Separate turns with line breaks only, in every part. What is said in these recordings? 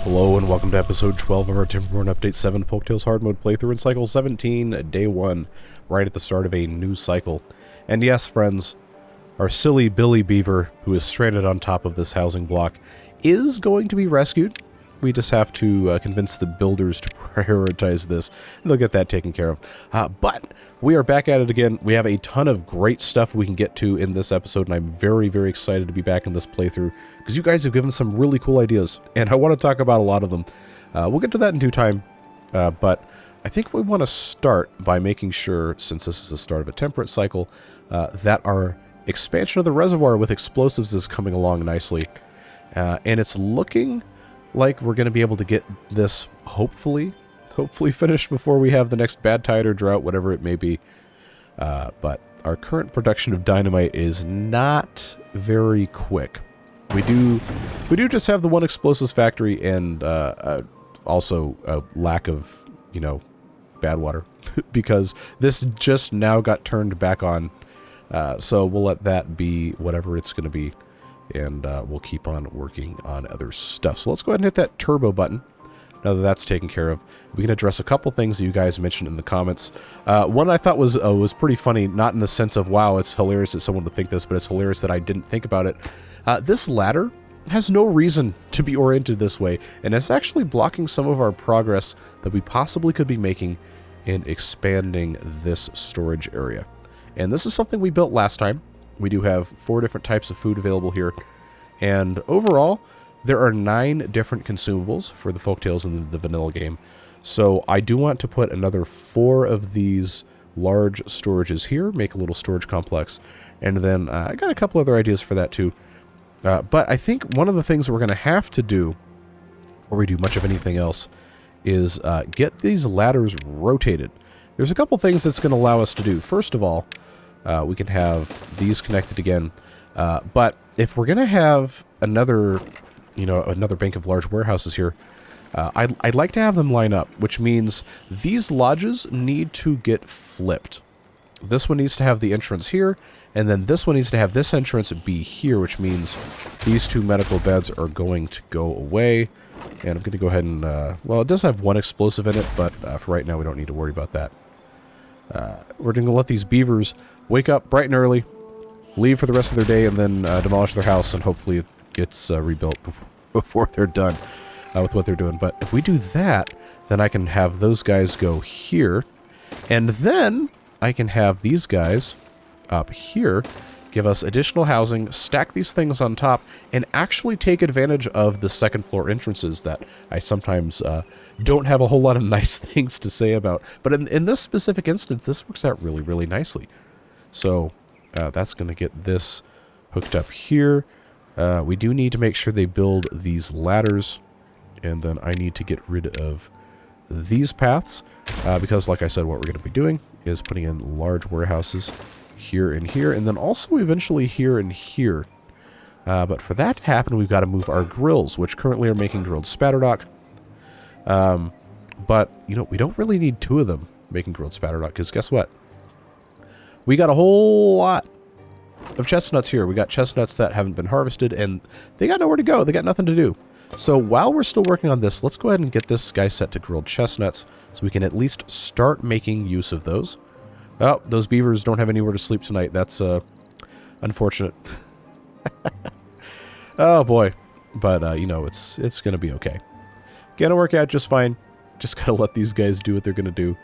Hello and welcome to episode 12 of our Timberborn Update 7 Folktails Hard Mode playthrough in Cycle 17, Day 1, right at the start of a new cycle. And yes, friends, our silly Billy Beaver, who is stranded on top of this housing block, is going to be rescued. We just have to convince the builders to prioritize this, and they'll get that taken care of. But we are back at it again. We have a ton of great stuff we can get to in this episode, and I'm very, very excited to be back in this playthrough, because you guys have given some really cool ideas, and I want to talk about a lot of them. We'll get to that in due time, but I think we want to start by making sure, since this is the start of a temperate cycle, that our expansion of the reservoir with explosives is coming along nicely. And it's looking like we're going to be able to get this hopefully finished before we have the next bad tide or drought, whatever it may be. But our current production of dynamite is not very quick. We do just have the one explosives factory and also a lack of, bad water because this just now got turned back on. So we'll let that be whatever it's going to be. And we'll keep on working on other stuff. So let's go ahead and hit that turbo button. Now that that's taken care of, we can address a couple things that you guys mentioned in the comments. One I thought was pretty funny, not in the sense of, wow, it's hilarious that someone would think this, but it's hilarious that I didn't think about it. This ladder has no reason to be oriented this way, and it's actually blocking some of our progress that we possibly could be making in expanding this storage area. And this is something we built last time. We do have 4 different types of food available here. And overall, there are 9 different consumables for the Folktales in the vanilla game. So I do want to put another 4 of these large storages here, make a little storage complex. And then I got a couple other ideas for that too. But I think one of the things we're going to have to do, before we do much of anything else, is get these ladders rotated. There's a couple things that's going to allow us to do. First of all, we can have these connected again. But if we're going to have another bank of large warehouses here, I'd like to have them line up, which means these lodges need to get flipped. This one needs to have the entrance here, and then this one needs to have this entrance be here, which means these 2 medical beds are going to go away. And I'm going to go ahead and, well, it does have 1 explosive in it, but for right now we don't need to worry about that. We're going to let these beavers wake up bright and early, leave for the rest of their day, and then demolish their house, and hopefully it gets rebuilt before they're done with what they're doing. But if we do that, then I can have those guys go here, and then I can have these guys up here give us additional housing, stack these things on top, and actually take advantage of the second floor entrances that I sometimes don't have a whole lot of nice things to say about. But in this specific instance, this works out really, really nicely. So that's going to get this hooked up here. We do need to make sure they build these ladders, and then I need to get rid of these paths because, like I said, what we're going to be doing is putting in large warehouses here and here, and then also eventually here and here. But for that to happen, we've got to move our grills, which currently are making grilled spatterdock. But, we don't really need 2 of them making grilled spatterdock, because guess what? We got a whole lot of chestnuts here. We got chestnuts that haven't been harvested, and they got nowhere to go. They got nothing to do. So while we're still working on this, let's go ahead and get this guy set to grilled chestnuts so we can at least start making use of those. Oh, those beavers don't have anywhere to sleep tonight. That's unfortunate. Oh, boy. But, it's going to be okay. Gonna work out just fine. Just got to let these guys do what they're going to do,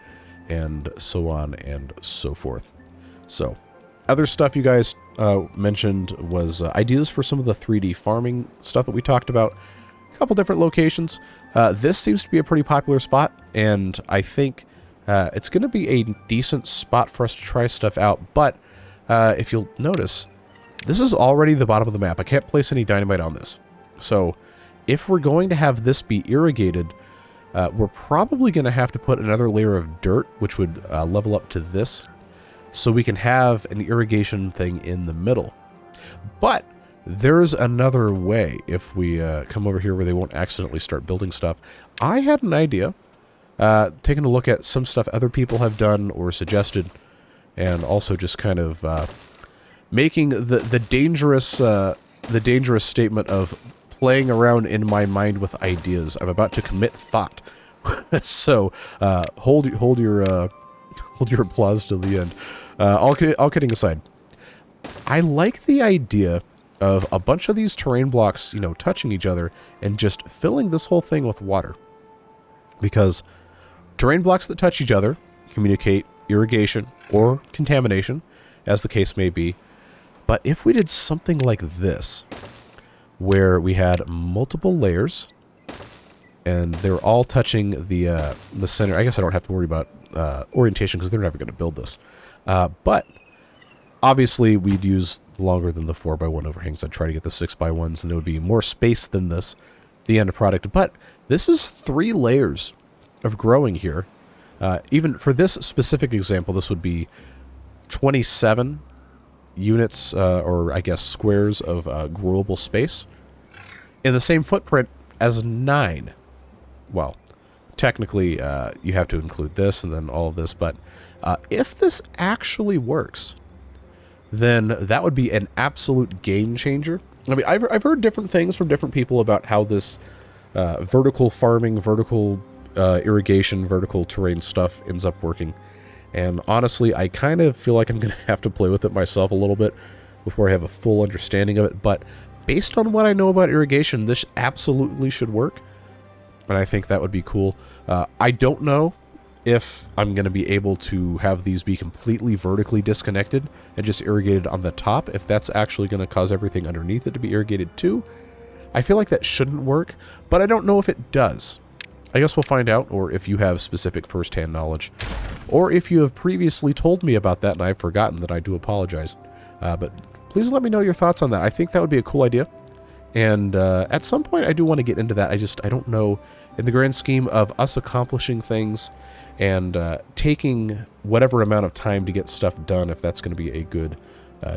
and so on and so forth. So, other stuff you guys mentioned was ideas for some of the 3D farming stuff that we talked about. A couple different locations. This seems to be a pretty popular spot, and I think it's going to be a decent spot for us to try stuff out. But if you'll notice, this is already the bottom of the map. I can't place any dynamite on this. So if we're going to have this be irrigated, we're probably going to have to put another layer of dirt, which would level up to this, so we can have an irrigation thing in the middle. But there's another way if we come over here where they won't accidentally start building stuff. I had an idea, taking a look at some stuff other people have done or suggested, and also just kind of making the dangerous statement of playing around in my mind with ideas. I'm about to commit thought. So hold your applause till the end. All kidding aside, I like the idea of a bunch of these terrain blocks, you know, touching each other and just filling this whole thing with water. Because terrain blocks that touch each other communicate irrigation or contamination, as the case may be. But if we did something like this, where we had multiple layers, and they're all touching the center, I guess I don't have to worry about orientation because they're never going to build this. But obviously, we'd use longer than the 4x1 overhangs. I'd try to get the 6x1s, and there would be more space than this, the end product. But this is 3 layers of growing here. Even for this specific example, this would be 27 units, or I guess squares of growable space in the same footprint as 9. Well, technically, you have to include this and then all of this, but if this actually works, then that would be an absolute game changer. I mean, I've heard different things from different people about how this vertical farming, vertical irrigation, vertical terrain stuff ends up working. And honestly, I kind of feel like I'm going to have to play with it myself a little bit before I have a full understanding of it. But based on what I know about irrigation, this absolutely should work. And I think that would be cool. I don't know if I'm going to be able to have these be completely vertically disconnected and just irrigated on the top, if that's actually going to cause everything underneath it to be irrigated too. I feel like that shouldn't work, but I don't know if it does. I guess we'll find out, or if you have specific first-hand knowledge, or if you have previously told me about that and I've forgotten, that I do apologize. But please let me know your thoughts on that. I think that would be a cool idea. And at some point, I do want to get into that. I don't know, in the grand scheme of us accomplishing things and taking whatever amount of time to get stuff done, if that's going to be a good,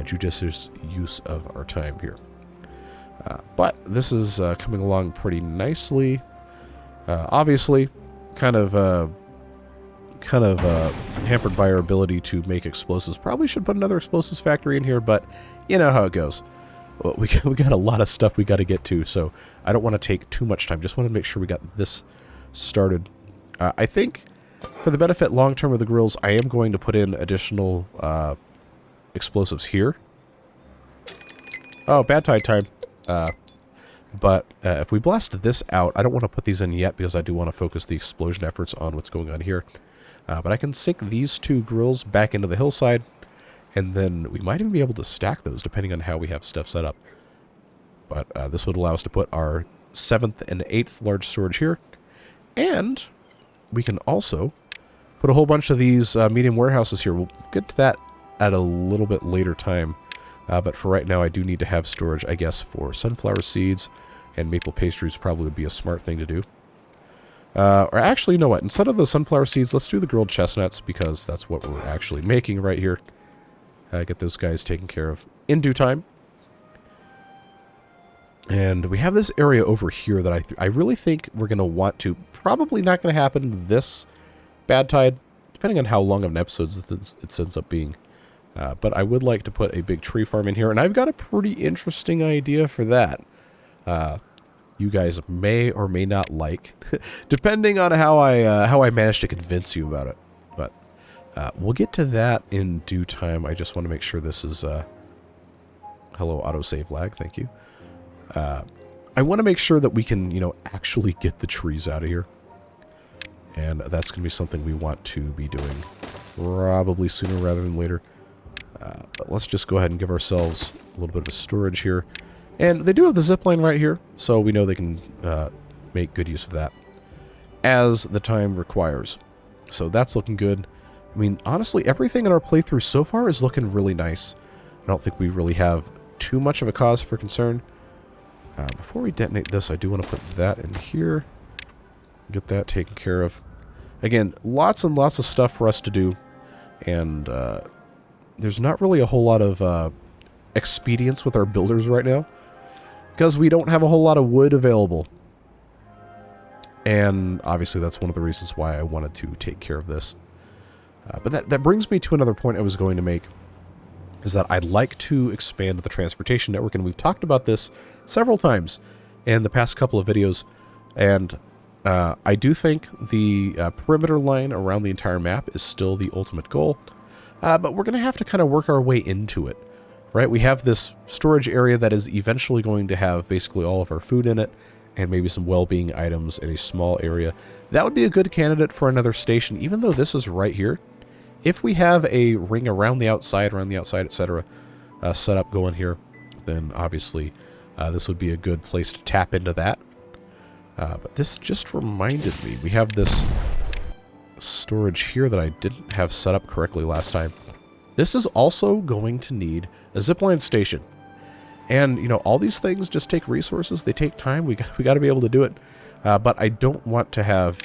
judicious use of our time here. But this is coming along pretty nicely. Obviously, kind of hampered by our ability to make explosives. Probably should put another explosives factory in here, but you know how it goes. Well, we got a lot of stuff we got to get to, so I don't want to take too much time. Just want to make sure we got this started. I think, for the benefit long-term of the grills, I am going to put in additional explosives here. Oh, bad tide time. But if we blast this out, I don't want to put these in yet because I do want to focus the explosion efforts on what's going on here. But I can sink these 2 grills back into the hillside, and then we might even be able to stack those depending on how we have stuff set up. But this would allow us to put our 7th and 8th large storage here. And we can also put a whole bunch of these medium warehouses here. We'll get to that at a little bit later time. But for right now, I do need to have storage, I guess, for sunflower seeds, and maple pastries probably would be a smart thing to do. Or actually, you know what? Instead of the sunflower seeds, let's do the grilled chestnuts, because that's what we're actually making right here. Get those guys taken care of in due time. And we have this area over here that I really think we're going to want to. Probably not going to happen this bad tide, depending on how long of an episode it ends up being. But I would like to put a big tree farm in here, and I've got a pretty interesting idea for that. You guys may or may not like, depending on how I manage to convince you about it. But we'll get to that in due time. I just want to make sure this is hello autosave lag. Thank you. I want to make sure that we can, actually get the trees out of here, and that's going to be something we want to be doing probably sooner rather than later. But let's just go ahead and give ourselves a little bit of a storage here. And they do have the zipline right here, so we know they can make good use of that as the time requires. So that's looking good. I mean, honestly, everything in our playthrough so far is looking really nice. I don't think we really have too much of a cause for concern. Before we detonate this, I do want to put that in here. Get that taken care of. Again, lots and lots of stuff for us to do. And there's not really a whole lot of expedience with our builders right now, because we don't have a whole lot of wood available. And obviously that's one of the reasons why I wanted to take care of this. But that brings me to another point I was going to make, is that I'd like to expand the transportation network, and we've talked about this several times in the past couple of videos, and I do think the perimeter line around the entire map is still the ultimate goal, but we're going to have to kind of work our way into it, right? We have this storage area that is eventually going to have basically all of our food in it, and maybe some well-being items in a small area. That would be a good candidate for another station, even though this is right here. If we have a ring around the outside, etc., set up going here, then obviously this would be a good place to tap into that. But this just reminded me, we have this storage here that I didn't have set up correctly last time. This is also going to need a zipline station. And, you know, all these things just take resources. They take time. We got to be able to do it. But I don't want to have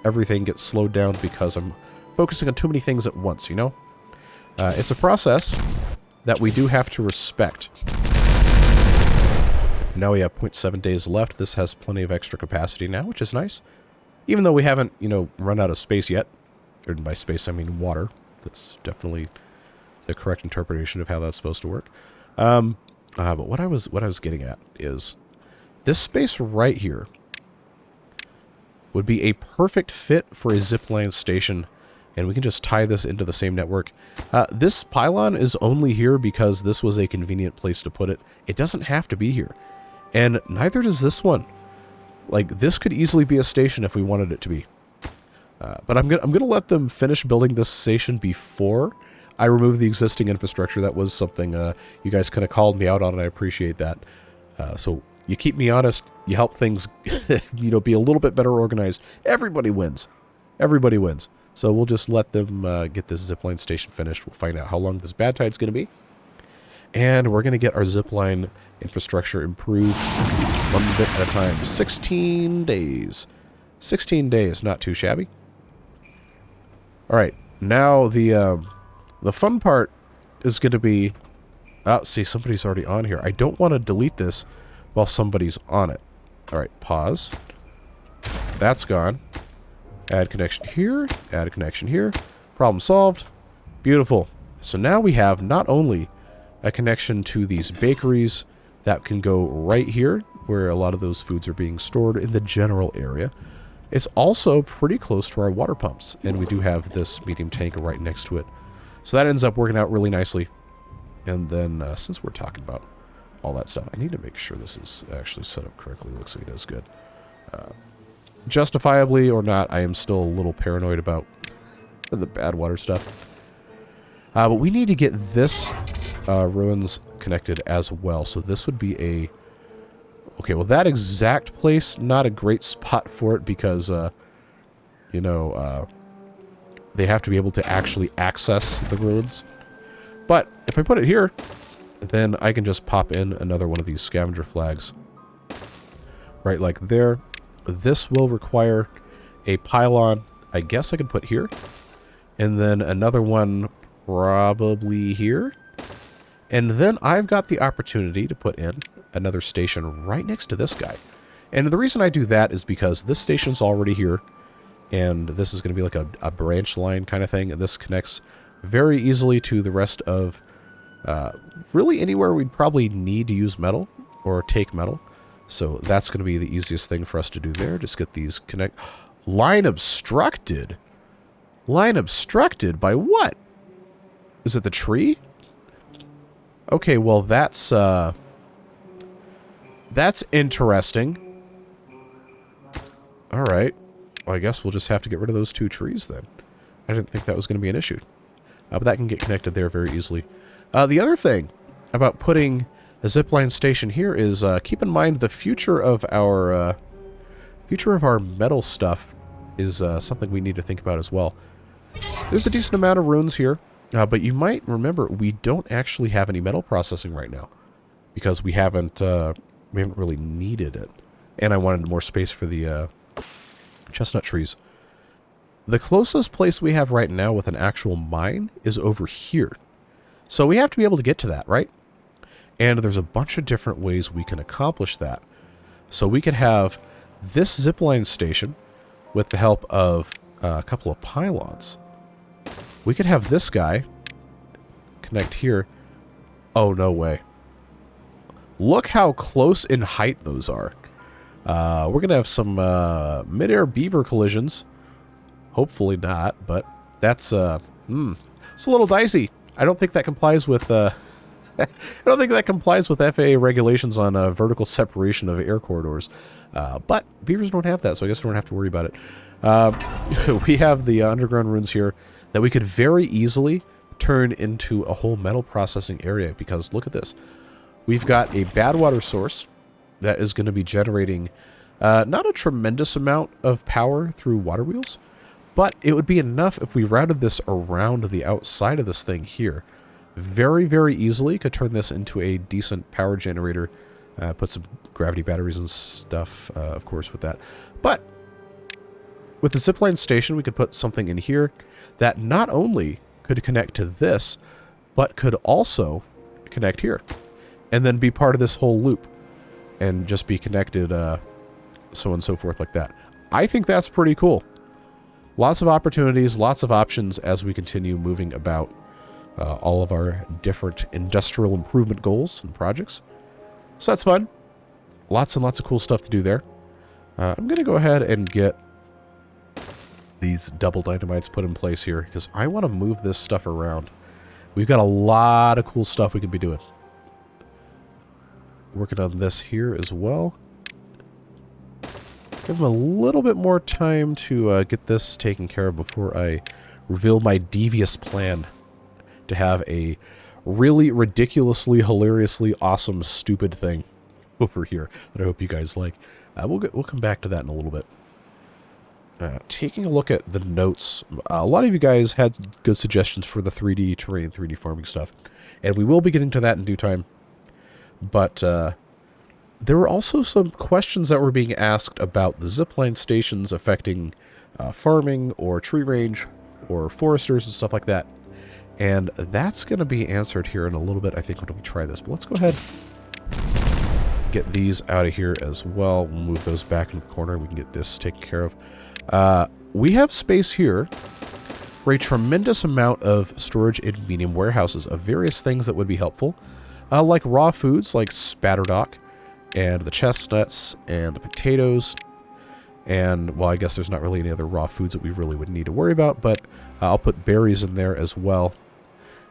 everything get slowed down because I'm focusing on too many things at once, you know? It's a process that we do have to respect. Now we have 0.7 days left. This has plenty of extra capacity now, which is nice. Even though we haven't, you know, run out of space yet. Or by space, I mean water. That's definitely the correct interpretation of how that's supposed to work. But what I was getting at is this space right here would be a perfect fit for a zipline station, and we can just tie this into the same network. This pylon is only here because this was a convenient place to put it. It doesn't have to be here, and neither does this one. Like, this could easily be a station if we wanted it to be. But I'm gonna let them finish building this station before I remove the existing infrastructure. That was something you guys kind of called me out on, and I appreciate that. So you keep me honest, you help things you know, be a little bit better organized. Everybody wins. Everybody wins. So we'll just let them get this zipline station finished. We'll find out how long this bad tide's going to be. And we're going to get our zipline infrastructure improved one bit at a time. 16 days. 16 days, not too shabby. All right, now the fun part is going to be... Oh, see, somebody's already on here. I don't want to delete this while somebody's on it. All right, pause. That's gone. Add connection here. Add a connection here. Problem solved. Beautiful. So now we have not only a connection to these bakeries that can go right here, where a lot of those foods are being stored in the general area. It's also pretty close to our water pumps, and we do have this medium tank right next to it. So that ends up working out really nicely. And then, since we're talking about all that stuff, I need to make sure this is actually set up correctly. Looks like it is good. Justifiably or not, I am still a little paranoid about the bad water stuff. But we need to get this ruins connected as well. So this would be a... Okay, well, that exact place, not a great spot for it because, you know, they have to be able to actually access the ruins. But if I put it here, then I can just pop in another one of these scavenger flags. Right, like there. This will require a pylon, I guess I could put here. And then another one probably here. And then I've got the opportunity to put in another station right next to this guy. And the reason I do that is because this station's already here. And this is going to be like a branch line kind of thing. And this connects very easily to the rest of really anywhere we'd probably need to use metal or take metal. So that's going to be the easiest thing for us to do there. Just get these connect... Line obstructed? Line obstructed by what? Is it the tree? Okay, well that's interesting. Alright. Well, I guess we'll just have to get rid of those two trees then. I didn't think that was going to be an issue. But that can get connected there very easily. The other thing about putting a zipline station here is keep in mind the future of our metal stuff is something we need to think about as well. There's a decent amount of runes here, but you might remember we don't actually have any metal processing right now because we haven't really needed it, and I wanted more space for the chestnut trees. The closest place we have right now with an actual mine is over here. So we have to be able to get to that, right? And there's a bunch of different ways we can accomplish that. So we could have this zipline station with the help of a couple of pylons. We could have this guy connect here. Oh, no way. Look how close in height those are. We're going to have some mid-air beaver collisions. Hopefully not, but that's it's a little dicey. I don't think that complies with I don't think that complies with FAA regulations on vertical separation of air corridors. But beavers don't have that, so I guess we don't have to worry about it. We have the underground ruins here that we could very easily turn into a whole metal processing area, because look at this. We've got a bad water source that is going to be generating not a tremendous amount of power through water wheels, but it would be enough if we routed this around the outside of this thing here. Very, very easily could turn this into a decent power generator. Put some gravity batteries and stuff, of course, with that. But with the zipline station, we could put something in here that not only could connect to this, but could also connect here. And then be part of this whole loop. And just be connected, so on and so forth like that. I think that's pretty cool. Lots of opportunities, lots of options as we continue moving about all of our different industrial improvement goals and projects. So that's fun. Lots and lots of cool stuff to do there. I'm going to go ahead and get these double dynamites put in place here, because I want to move this stuff around. We've got a lot of cool stuff we could be doing. Working on this here as well. Give them a little bit more time to get this taken care of before I reveal my devious plan to have a really ridiculously, hilariously awesome, stupid thing over here that I hope you guys like. We'll come back to that in a little bit. Taking a look at the notes, a lot of you guys had good suggestions for the 3D terrain, 3D farming stuff, and we will be getting to that in due time. But there were also some questions that were being asked about the zipline stations affecting farming or tree range or foresters and stuff like that. And that's going to be answered here in a little bit, I think, when we try this. But let's go ahead and get these out of here as well. We'll move those back into the corner. We can get this taken care of. We have space here for a tremendous amount of storage in medium warehouses of various things that would be helpful. Like raw foods, like spatterdock, and the chestnuts, and the potatoes, and, well, I guess there's not really any other raw foods that we really would need to worry about, but I'll put berries in there as well.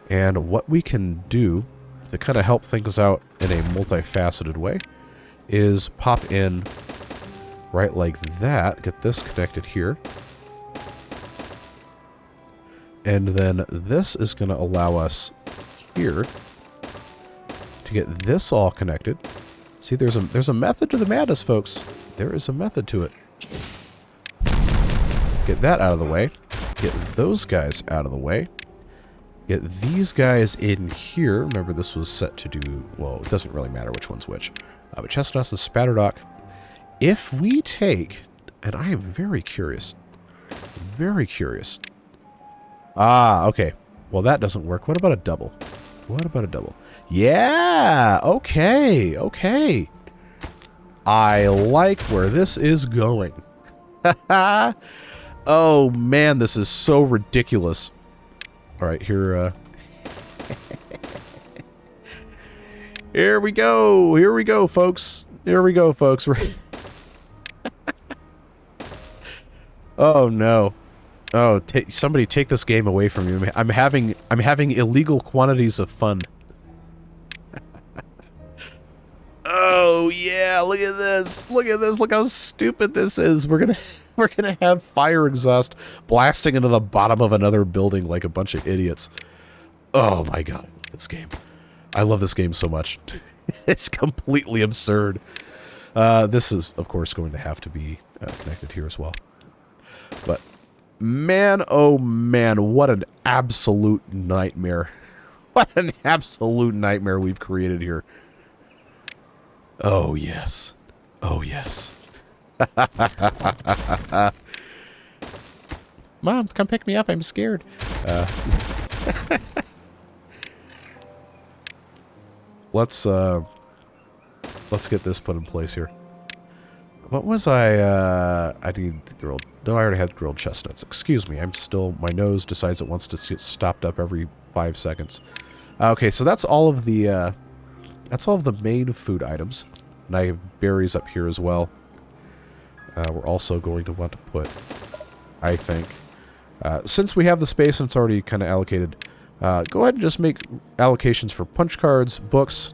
And what we can do to kind of help things out in a multifaceted way is pop in right like that, get this connected here, and then this is going to allow us here to get this all connected. See, there's a method to the madness, folks. There is a method to it. Get that out of the way. Get those guys out of the way. Get these guys in here. Remember, this was set to do, well, it doesn't really matter which one's which. But chestnuts and spatterdock. If we take, and I am very curious. Very curious. Ah, okay. Well, that doesn't work. What about a double? What about a double? Yeah! Okay, okay. I like where this is going. Oh, man, this is so ridiculous. All right, here, here we go. Here we go, folks. Here we go, folks. Oh, no. Oh, somebody take this game away from me. I'm having illegal quantities of fun. Oh yeah, look at this. Look at this. Look how stupid this is. We're gonna have fire exhaust blasting into the bottom of another building like a bunch of idiots. Oh my god, this game. I love this game so much. It's completely absurd. This is, of course, going to have to be connected here as well. But man, oh man, what an absolute nightmare. What an absolute nightmare we've created here. Oh, yes. Oh, yes. Mom, come pick me up. I'm scared. Let's get this put in place here. What was I need grilled. No, I already had grilled chestnuts. Excuse me. I'm still, my nose decides it wants to get stopped up every 5 seconds. Okay, so that's all of the that's all of the main food items. And I have berries up here as well. We're also going to want to put, I think, since we have the space and it's already kind of allocated, go ahead and just make allocations for punch cards, books,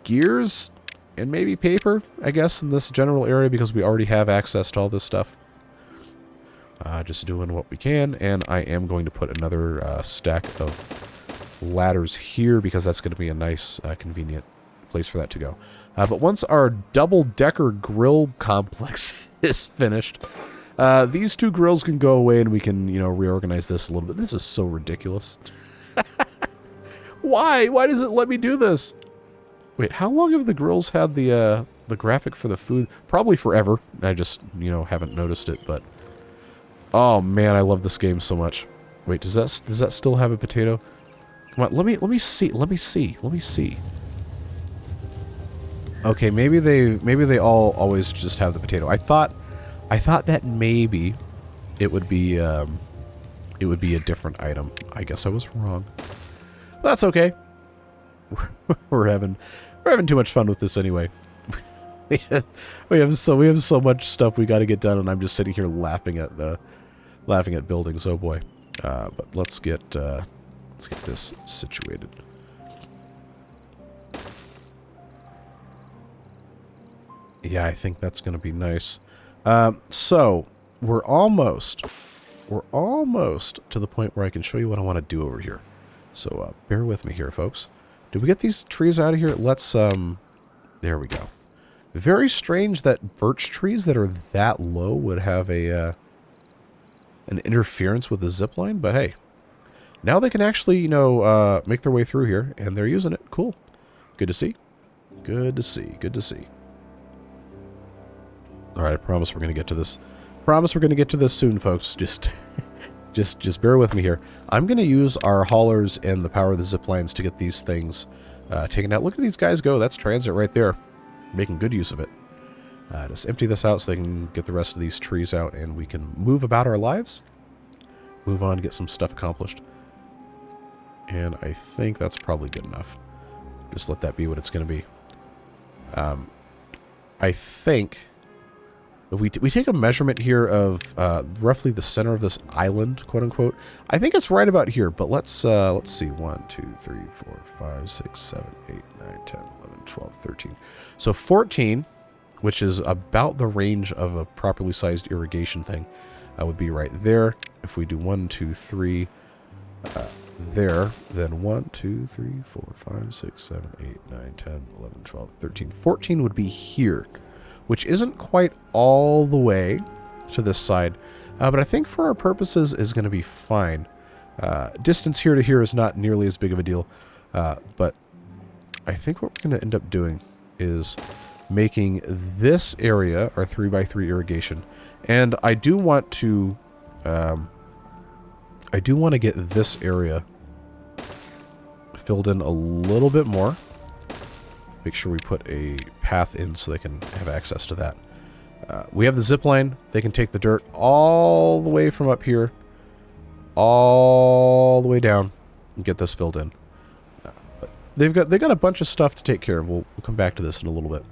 gears, and maybe paper, I guess, in this general area because we already have access to all this stuff. Just doing what we can, and I am going to put another stack of ladders here because that's going to be a nice, convenient place for that to go. But once our double-decker grill complex is finished, these two grills can go away and we can, you know, reorganize this a little bit. This is so ridiculous. Why? Why does it let me do this? Wait, how long have the grills had the graphic for the food? Probably forever. I just, you know, haven't noticed it, but... Oh, man, I love this game so much. Wait, does that still have a potato? Come on, let me see. Okay, maybe they all always just have the potato. I thought that maybe it would be a different item. I guess I was wrong. That's okay. we're having too much fun with this anyway. we have so much stuff we got to get done, and I'm just sitting here laughing at buildings. Oh boy. But let's get this situated. Yeah, I think that's going to be nice. So we're almost to the point where I can show you what I want to do over here. So bear with me here, folks. Did we get these trees out of here? Let's there we go. Very strange that birch trees that are that low would have an interference with the zip line, but hey, now they can actually, you know, make their way through here, and they're using it. Cool. Good to see. Good to see. Good to see. All right, I promise we're going to get to this. Promise we're going to get to this soon, folks. Just bear with me here. I'm going to use our haulers and the power of the zip lines to get these things taken out. Look at these guys go. That's transit right there. Making good use of it. Just empty this out so they can get the rest of these trees out and we can move about our lives. Move on, get some stuff accomplished. And I think that's probably good enough. Just let that be what it's going to be. I think... If we take a measurement here of roughly the center of this island, quote unquote, I think it's right about here. But let's see, 1, 2, 3, 4, 5, 6, 7, 8, 9, 10, 11, 12, 13. So 14, which is about the range of a properly sized irrigation thing, would be right there. If we do 1, 2, 3 there, then 1, 2, 3, 4, 5, 6, 7, 8, 9, 10, 11, 12, 13, 14 would be here, which isn't quite all the way to this side, but I think for our purposes is going to be fine. Distance here to here is not nearly as big of a deal, but I think what we're going to end up doing is making this area our 3x3 irrigation, and I do want to get this area filled in a little bit more. Make sure we put a path in so they can have access to that. We have the zip line. They can take the dirt all the way from up here, all the way down, and get this filled in. But they've got a bunch of stuff to take care of. We'll come back to this in a little bit.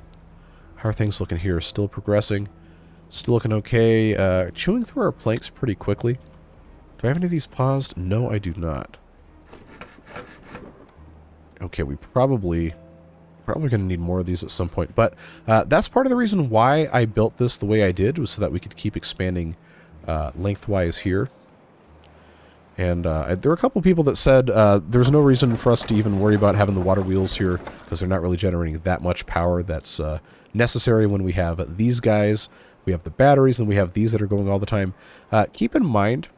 How are things looking here? Still progressing. Still looking okay. Chewing through our planks pretty quickly. Do I have any of these paused? No, I do not. Okay, we probably going to need more of these at some point. But that's part of the reason why I built this the way I did, was so that we could keep expanding lengthwise here. And there were a couple people that said there's no reason for us to even worry about having the water wheels here, because they're not really generating that much power that's necessary when we have these guys. We have the batteries, and we have these that are going all the time. Keep in mind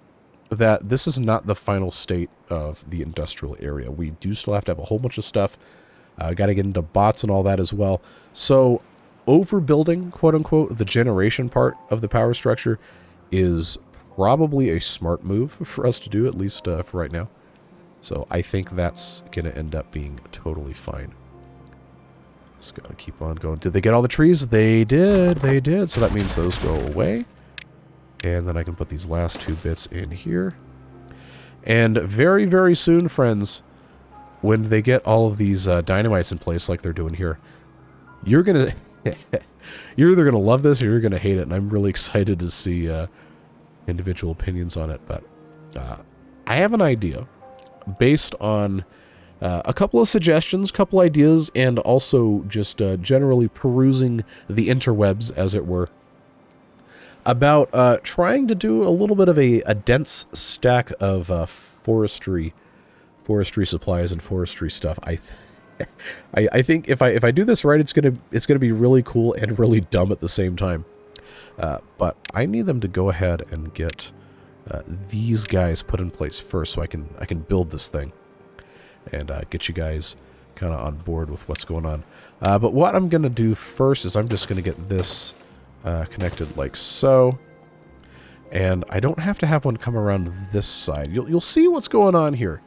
that this is not the final state of the industrial area. We do still have to have a whole bunch of stuff. Got to get into bots and all that as well. So overbuilding, quote unquote, the generation part of the power structure is probably a smart move for us to do, at least for right now. So I think that's going to end up being totally fine. Just got to keep on going. Did they get all the trees? They did. They did. So that means those go away. And then I can put these last two bits in here. And very, very soon, friends, when they get all of these dynamites in place like they're doing here, you're going to... you're either going to love this or you're going to hate it, and I'm really excited to see individual opinions on it. But I have an idea based on a couple of suggestions, couple ideas, and also just generally perusing the interwebs, as it were, about trying to do a little bit of a dense stack of forestry supplies and forestry stuff. I think if I do this right, it's gonna be really cool and really dumb at the same time. But I need them to go ahead and get these guys put in place first, so I can build this thing and get you guys kind of on board with what's going on. But what I'm gonna do first is I'm just gonna get this connected like so, and I don't have to have one come around this side. You'll see what's going on here.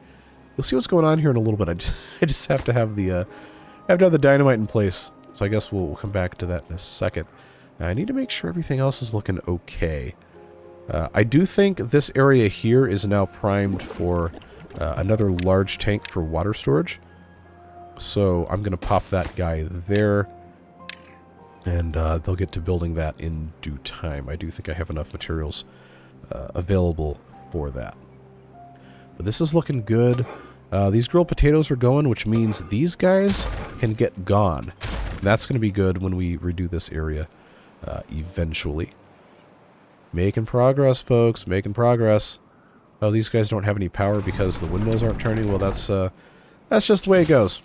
You'll see what's going on here in a little bit. I just have to have the dynamite in place. So I guess we'll come back to that in a second. I need to make sure everything else is looking okay. I do think this area here is now primed for another large tank for water storage. So I'm going to pop that guy there, and they'll get to building that in due time. I do think I have enough materials available for that. But this is looking good. These grilled potatoes are going, which means these guys can get gone. And that's going to be good when we redo this area eventually. Making progress, folks. Making progress. Oh, these guys don't have any power because the windmills aren't turning. Well, that's just the way it goes.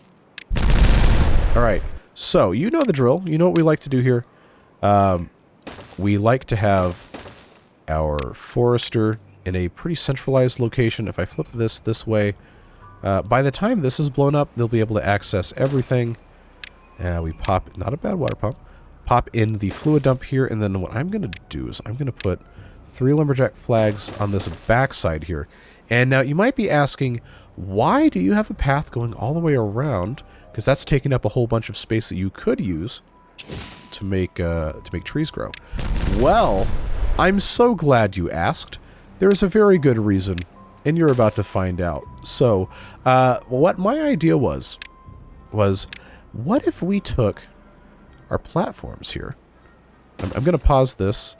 Alright, so you know the drill. You know what we like to do here. We like to have our forester in a pretty centralized location. If I flip this way, by the time this is blown up, they'll be able to access everything. We pop, not a bad water pump, pop in the fluid dump here, and then what I'm going to do is I'm going to put 3 lumberjack flags on this backside here. And now you might be asking, why do you have a path going all the way around? Because that's taking up a whole bunch of space that you could use to make trees grow. Well, I'm so glad you asked. There's a very good reason, and you're about to find out. So, what my idea was what if we took our platforms here? I'm going to pause this,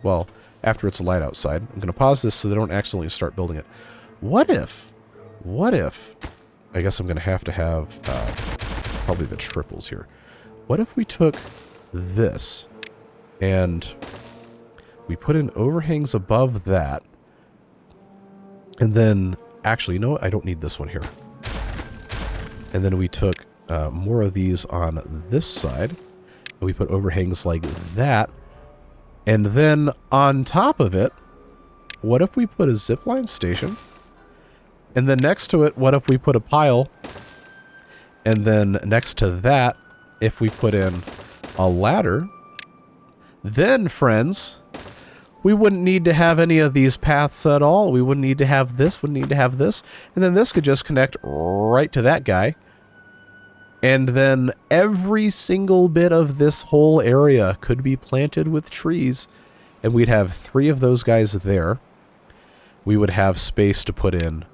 well, after it's light outside. I'm going to pause this so they don't accidentally start building it. What if, I guess I'm going to have probably the triples here. What if we took this and we put in overhangs above that, and then, actually, you know what? I don't need this one here. And then we took more of these on this side, and we put overhangs like that. And then on top of it, what if we put a zipline station? And then next to it, what if we put a pile? And then next to that, if we put in a ladder, then, friends, we wouldn't need to have any of these paths at all. We wouldn't need to have this, wouldn't need to have this. And then this could just connect right to that guy. And then every single bit of this whole area could be planted with trees. And we'd have 3 of those guys there. We would have space to put in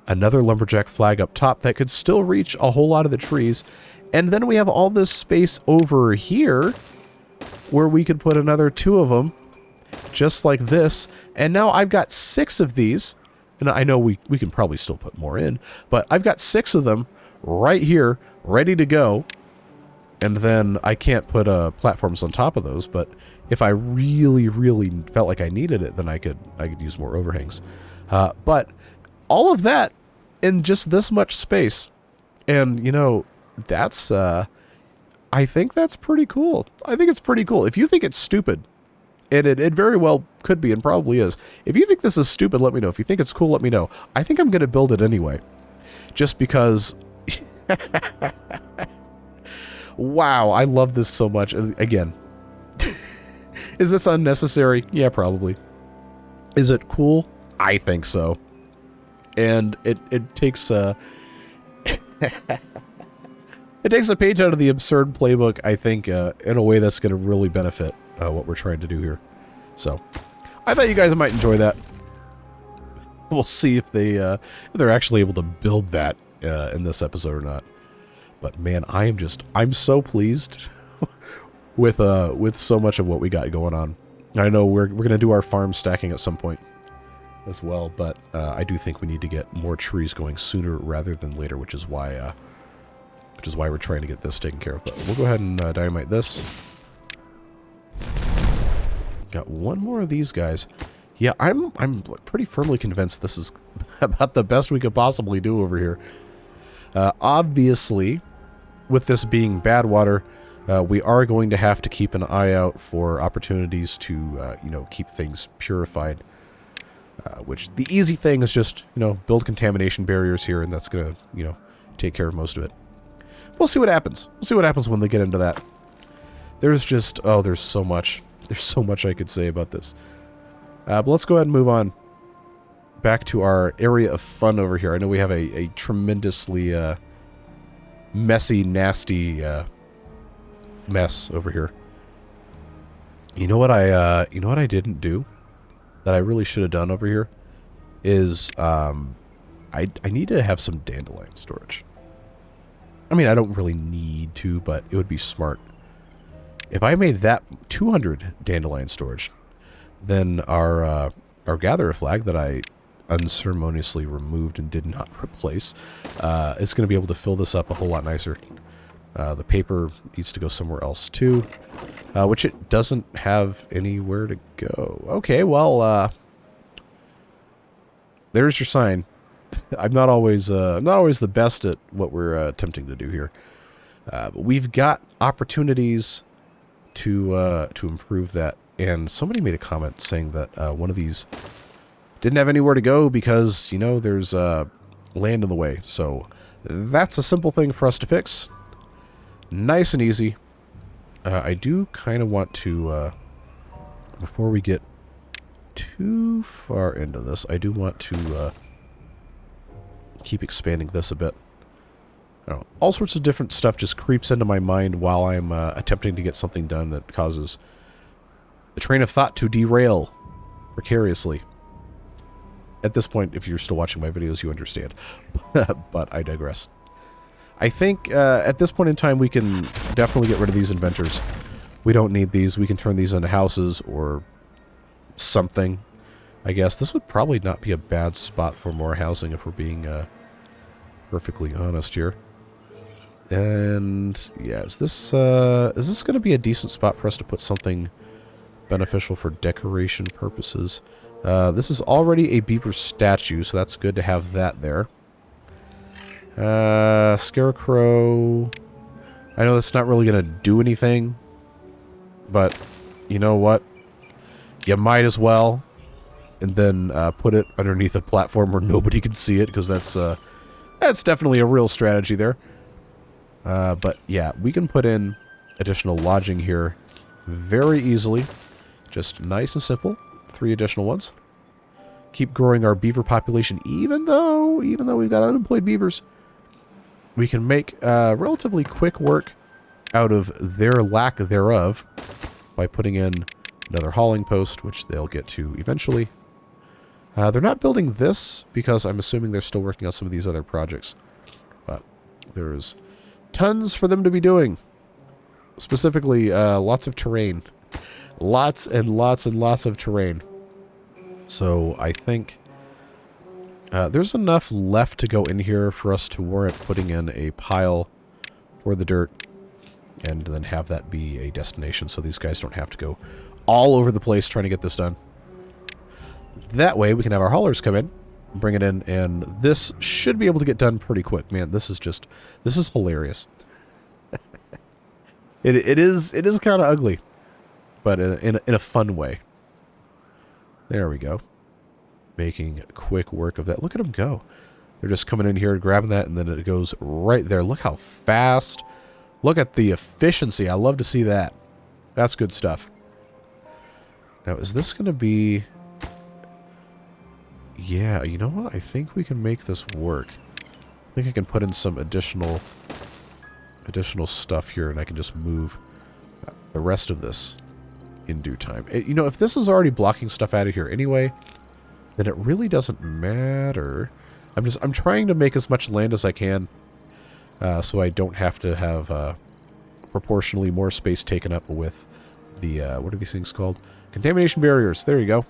another lumberjack flag up top that could still reach a whole lot of the trees. And then we have all this space over here where we could put another 2 of them, just like this. And now I've got 6 of these. And I know we can probably still put more in, but I've got 6 of them right here, ready to go. And then I can't put platforms on top of those, but if I really, really felt like I needed it, then I could use more overhangs. But all of that in just this much space. And, you know, that's, I think that's pretty cool. I think it's pretty cool. If you think it's stupid, and it very well could be and probably is. If you think this is stupid, let me know. If you think it's cool, let me know. I think I'm going to build it anyway. Just because... Wow, I love this so much. Again, is this unnecessary? Yeah, probably. Is it cool? I think so. And it takes it takes a page out of the absurd playbook, I think, in a way that's going to really benefit what we're trying to do here. So, I thought you guys might enjoy that. We'll see if they're actually able to build that in this episode or not. But man, I'm so pleased with so much of what we got going on. I know we're gonna do our farm stacking at some point as well, but I do think we need to get more trees going sooner rather than later, which is why we're trying to get this taken care of. But we'll go ahead and dynamite this. Got one more of these guys. Yeah, I'm pretty firmly convinced this is about the best we could possibly do over here. Obviously, with this being bad water, we are going to have to keep an eye out for opportunities to, keep things purified. Which the easy thing is just, build contamination barriers here, and that's going to, take care of most of it. We'll see what happens. We'll see what happens when they get into that. There's just, there's so much. There's so much I could say about this. But let's go ahead and move on back to our area of fun over here. I know we have a tremendously messy, nasty mess over here. You know what I didn't do that I really should have done over here is I need to have some dandelion storage. I mean, I don't really need to, but it would be smart. If I made that 200 dandelion storage, then our gatherer flag that I unceremoniously removed and did not replace is going to be able to fill this up a whole lot nicer. The paper needs to go somewhere else too, which it doesn't have anywhere to go. Okay, well, there's your sign. I'm not always the best at what we're attempting to do here, but we've got opportunities to improve that. And somebody made a comment saying that one of these didn't have anywhere to go because, there's land in the way. So that's a simple thing for us to fix. Nice and easy. I do kind of want to, before we get too far into this, I do want to keep expanding this a bit. I don't know, all sorts of different stuff just creeps into my mind while I'm attempting to get something done that causes the train of thought to derail precariously. At this point, if you're still watching my videos, you understand. But I digress. I think at this point in time, we can definitely get rid of these inventors. We don't need these. We can turn these into houses or something. I guess this would probably not be a bad spot for more housing if we're being perfectly honest here. And yeah, is this going to be a decent spot for us to put something beneficial for decoration purposes? This is already a beaver statue, so that's good to have that there. Scarecrow. I know that's not really going to do anything, but you know what? You might as well. And then put it underneath a platform where nobody can see it, because that's definitely a real strategy there. But yeah, we can put in additional lodging here very easily. Just nice and simple. 3 additional ones. Keep growing our beaver population, even though we've got unemployed beavers. We can make relatively quick work out of their lack thereof by putting in another hauling post, which they'll get to eventually. They're not building this because I'm assuming they're still working on some of these other projects. But there's tons for them to be doing. Specifically, lots of terrain. Lots and lots and lots of terrain. So I think there's enough left to go in here for us to warrant putting in a pile for the dirt and then have that be a destination so these guys don't have to go all over the place trying to get this done. That way we can have our haulers come in, bring it in, and this should be able to get done pretty quick. Man, this is hilarious. It is kind of ugly, but in a fun way. There we go. Making quick work of that. Look at them go. They're just coming in here, grabbing that, and then it goes right there. Look how fast. Look at the efficiency. I love to see that. That's good stuff. Now, is this going to be... Yeah, you know what? I think we can make this work. I think I can put in some additional stuff here, and I can just move the rest of this in due time. If this is already blocking stuff out of here anyway, then it really doesn't matter. I'm trying to make as much land as I can, so I don't have to have proportionally more space taken up with the what are these things called? Contamination barriers. There you go.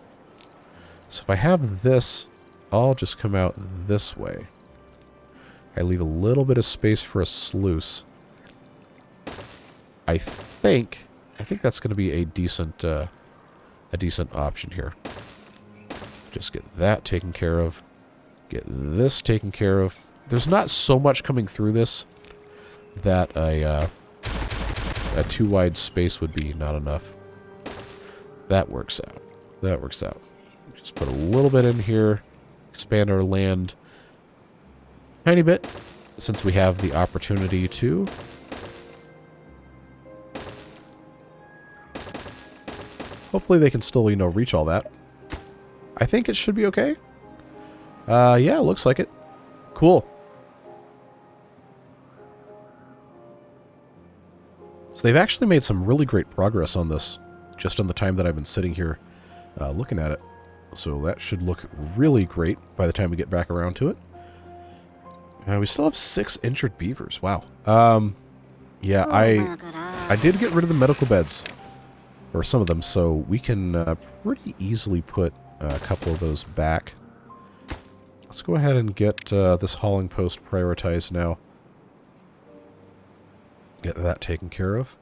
So if I have this, I'll just come out this way. I leave a little bit of space for a sluice. I think that's going to be a decent option here. Just get that taken care of. Get this taken care of. There's not so much coming through this that a too wide space would be not enough. That works out. That works out. Just put a little bit in here. Expand our land a tiny bit since we have the opportunity to. Hopefully they can still, you know, reach all that. I think it should be okay. Yeah, looks like it. Cool. So they've actually made some really great progress on this, just on the time that I've been sitting here looking at it. So that should look really great by the time we get back around to it. We still have 6 injured beavers. Wow. Yeah, I did get rid of the medical beds, or some of them, so we can pretty easily put a couple of those back. Let's go ahead and get this hauling post prioritized now. Get that taken care of.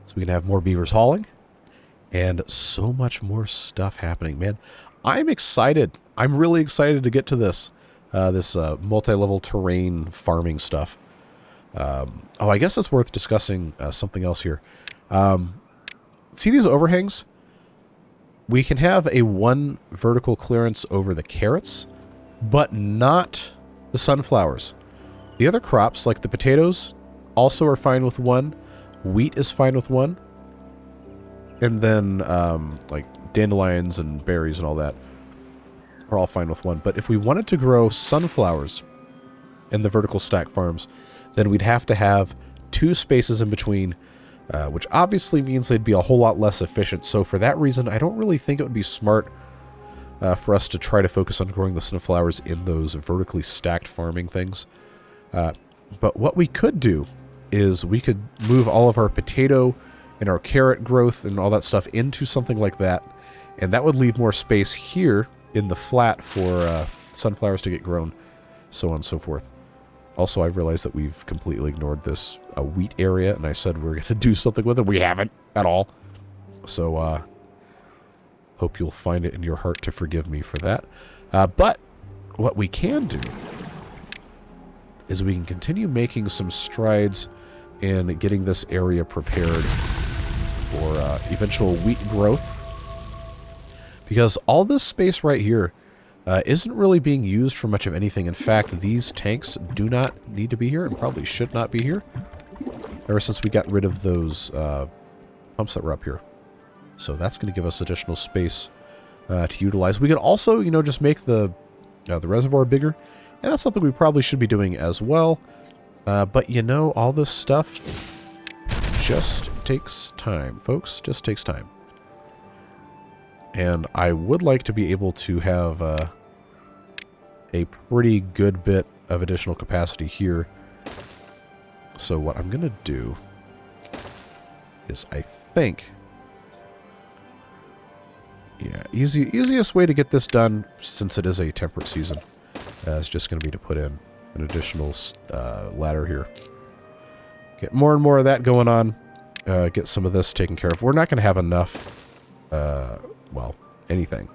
So we can have more beavers hauling. And so much more stuff happening, man. I'm excited. I'm really excited to get to this. This multi-level terrain farming stuff. Oh, I guess it's worth discussing something else here. See these overhangs? We can have a 1 vertical clearance over the carrots, but not the sunflowers. The other crops, like the potatoes, also are fine with 1. Wheat is fine with 1. And then, like, dandelions and berries and all that are all fine with 1. But if we wanted to grow sunflowers in the vertical stack farms, then we'd have to have 2 spaces in between, which obviously means they'd be a whole lot less efficient. So for that reason, I don't really think it would be smart for us to try to focus on growing the sunflowers in those vertically stacked farming things. But what we could do is we could move all of our potato and our carrot growth and all that stuff into something like that. And that would leave more space here in the flat for sunflowers to get grown, so on and so forth. Also, I realized that we've completely ignored this wheat area, and I said we're going to do something with it. We haven't at all. So, hope you'll find it in your heart to forgive me for that. But what we can do is we can continue making some strides in getting this area prepared for eventual wheat growth. Because all this space right here isn't really being used for much of anything. In fact, these tanks do not need to be here and probably should not be here ever since we got rid of those pumps that were up here. So that's going to give us additional space to utilize. We could also, you know, just make the reservoir bigger. And that's something we probably should be doing as well. But, you know, all this stuff just takes time, folks. Just takes time. And I would like to be able to have a pretty good bit of additional capacity here. So what I'm going to do is I think... Yeah, easiest way to get this done, since it is a temperate season, is just going to be to put in an additional ladder here. Get more and more of that going on. Get some of this taken care of. We're not going to have enough, well, anything.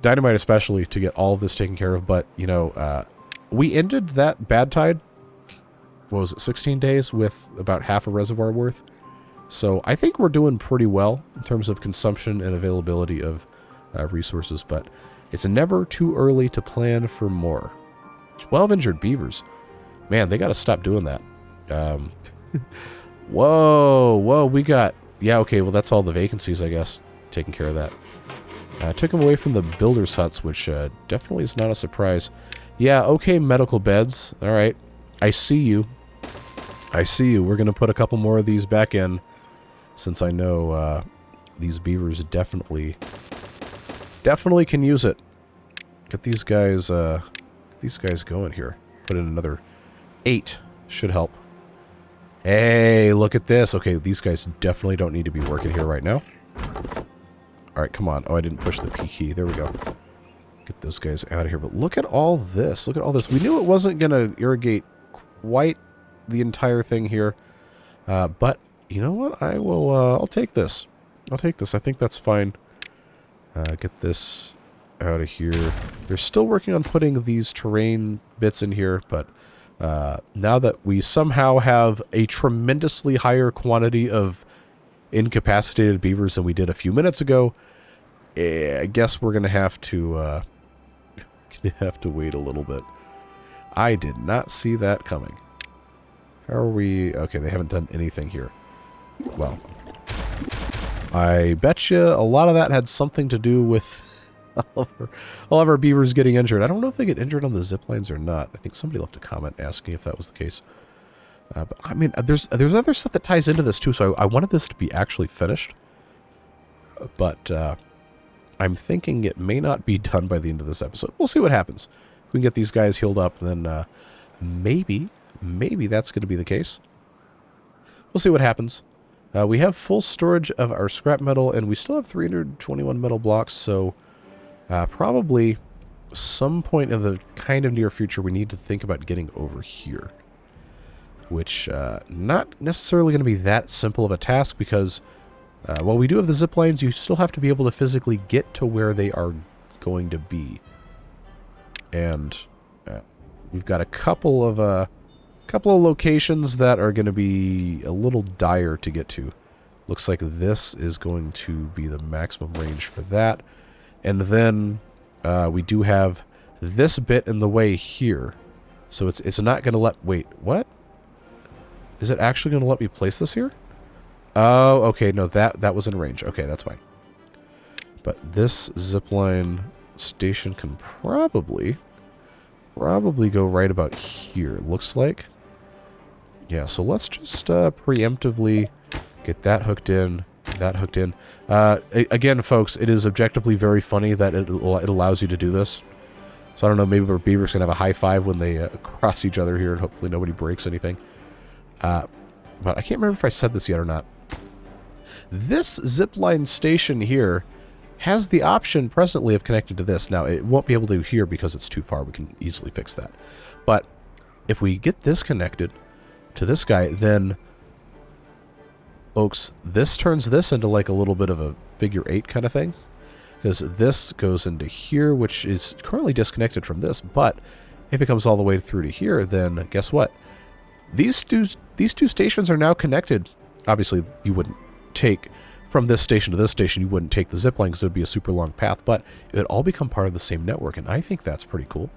Dynamite especially, to get all of this taken care of. But, you know, we ended that bad tide, what was it, 16 days with about half a reservoir worth. So I think we're doing pretty well in terms of consumption and availability of resources. But it's never too early to plan for more. 12 injured beavers. Man, they got to stop doing that. Whoa, we got... Yeah, okay, well, that's all the vacancies, I guess, taking care of that. Took them away from the builder's huts, which definitely is not a surprise. Yeah, okay, medical beds. All right, I see you. I see you. We're going to put a couple more of these back in, since I know these beavers definitely can use it. Get these guys these guys going here. Put in another 8. Should help. Hey, look at this. Okay, these guys definitely don't need to be working here right now. Alright, come on. Oh, I didn't push the P key. There we go. Get those guys out of here. But look at all this. Look at all this. We knew it wasn't going to irrigate quite the entire thing here. But, you know what? I'll take this. I'll take this. I think that's fine. Get this out of here. They're still working on putting these terrain bits in here, but now that we somehow have a tremendously higher quantity of incapacitated beavers than we did a few minutes ago, I guess we're going to have to wait a little bit. I did not see that coming. How are we? Okay, they haven't done anything here. Well, I bet you a lot of that had something to do with all of our beavers getting injured. I don't know if they get injured on the zip lines or not. I think somebody left a comment asking if that was the case. But I mean, there's other stuff that ties into this too, so I wanted this to be actually finished. But I'm thinking it may not be done by the end of this episode. We'll see what happens. If we can get these guys healed up, then maybe that's going to be the case. We'll see what happens. We have full storage of our scrap metal, and we still have 321 metal blocks, so probably some point in the kind of near future we need to think about getting over here. Which, not necessarily going to be that simple of a task, because while we do have the zip lines, you still have to be able to physically get to where they are going to be. And we've got a couple of locations that are going to be a little dire to get to. Looks like this is going to be the maximum range for that. And then we do have this bit in the way here. So it's not going to let... Wait, what? Is it actually going to let me place this here? Oh, okay. No, that was in range. Okay, that's fine. But this zipline station can probably go right about here, it looks like. Yeah, so let's just preemptively get that hooked in, again, folks, it is objectively very funny that it allows you to do this. So I don't know, maybe our beavers can have a high five when they cross each other here, and hopefully nobody breaks anything. But I can't remember if I said this yet or not. This zipline station here has the option presently of connecting to this. Now, it won't be able to here because it's too far. We can easily fix that. But if we get this connected to this guy, then, folks, this turns this into like a little bit of a figure 8 kind of thing. Because this goes into here, which is currently disconnected from this. But if it comes all the way through to here, then guess what? These two stations are now connected. Obviously, you wouldn't take from this station to this station. You wouldn't take the zipline because it would be a super long path. But it would all become part of the same network, and I think that's pretty cool.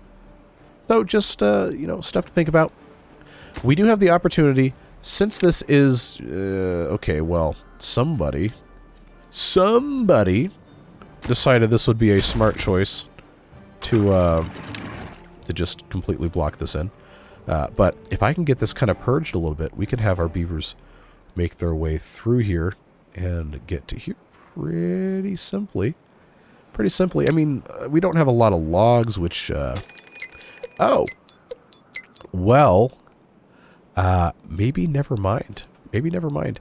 So just you know, stuff to think about. We do have the opportunity, since this is okay. Well, somebody decided this would be a smart choice to just completely block this in. But if I can get this kind of purged a little bit, we can have our beavers make their way through here and get to here pretty simply. Pretty simply. I mean, we don't have a lot of logs, which... oh! Well, maybe never mind. Maybe never mind.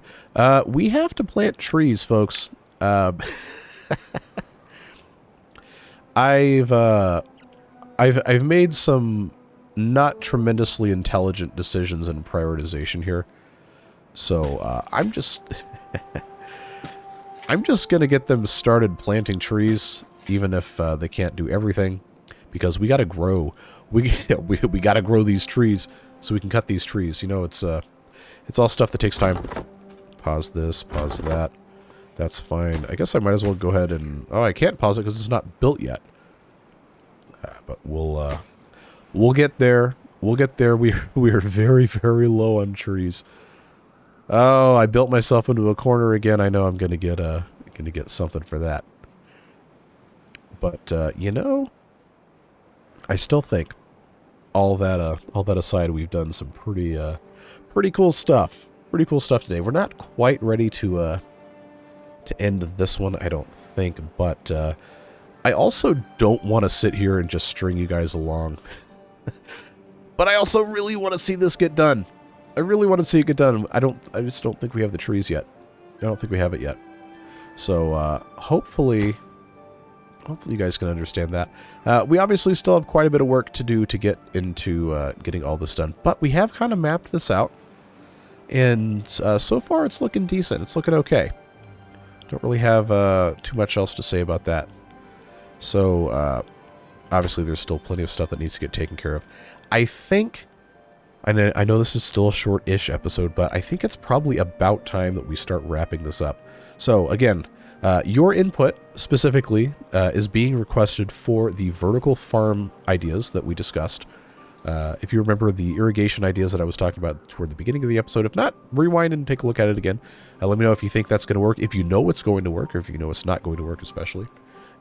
We have to plant trees, folks. I've made some not tremendously intelligent decisions in prioritization here. So, I'm just... I'm just going to get them started planting trees, even if they can't do everything. Because we got to grow. We got to grow these trees so we can cut these trees. You know, it's all stuff that takes time. Pause this, pause that. That's fine. I guess I might as well go ahead and... Oh, I can't pause it because it's not built yet. But we'll get there. We'll get there. We are very, very low on trees. Oh, I built myself into a corner again. I know I'm gonna get something for that. But you know, I still think all that aside, we've done some pretty cool stuff. Pretty cool stuff today. We're not quite ready to end this one, I don't think, but I also don't want to sit here and just string you guys along But I also really want to see this get done. I really want to see it get done. I just don't think we have the trees yet. I don't think we have it yet. So hopefully you guys can understand that. We obviously still have quite a bit of work to do to get into getting all this done. But we have kind of mapped this out. And so far it's looking decent. It's looking okay. Don't really have too much else to say about that. So obviously there's still plenty of stuff that needs to get taken care of. I think, I know this is still a short-ish episode, but I think it's probably about time that we start wrapping this up. So again, your input specifically is being requested for the vertical farm ideas that we discussed. If you remember the irrigation ideas that I was talking about toward the beginning of the episode, if not, rewind and take a look at it again. Let me know if you think that's going to work, if you know it's going to work, or if you know it's not going to work especially.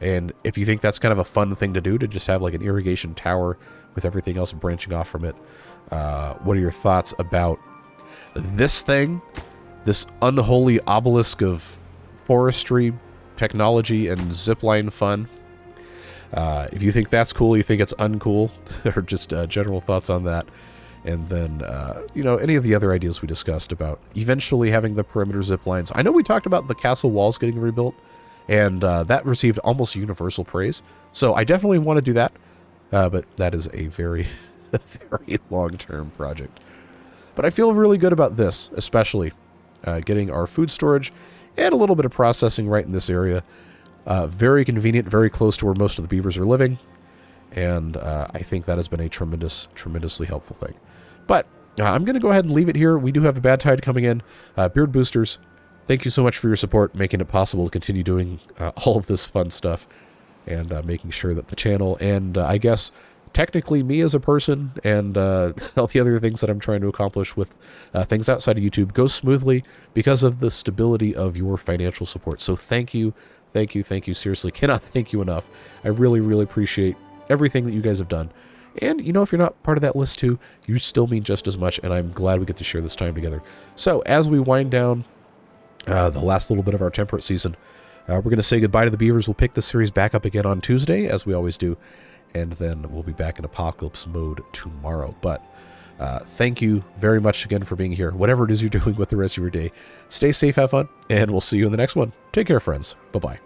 And if you think that's kind of a fun thing to do, to just have like an irrigation tower with everything else branching off from it. What are your thoughts about this thing? This unholy obelisk of forestry, technology, and zipline fun. If you think that's cool, you think it's uncool, or just general thoughts on that. And then, any of the other ideas we discussed about eventually having the perimeter zip lines. I know we talked about the castle walls getting rebuilt, and that received almost universal praise. So I definitely want to do that, but that is a very, very long-term project. But I feel really good about this, especially getting our food storage and a little bit of processing right in this area. Very convenient, very close to where most of the beavers are living. And I think that has been a tremendously helpful thing. But I'm going to go ahead and leave it here. We do have a bad tide coming in. Beard Boosters, thank you so much for your support, making it possible to continue doing all of this fun stuff and making sure that the channel and I guess technically me as a person and all the other things that I'm trying to accomplish with things outside of YouTube goes smoothly because of the stability of your financial support. So thank you. Thank you. Thank you. Seriously, cannot thank you enough. I really, really appreciate everything that you guys have done. And, if you're not part of that list too, you still mean just as much, and I'm glad we get to share this time together. So, as we wind down the last little bit of our temperate season, we're going to say goodbye to the beavers. We'll pick the series back up again on Tuesday, as we always do, and then we'll be back in apocalypse mode tomorrow. But thank you very much again for being here. Whatever it is you're doing with the rest of your day, stay safe, have fun, and we'll see you in the next one. Take care, friends. Bye-bye.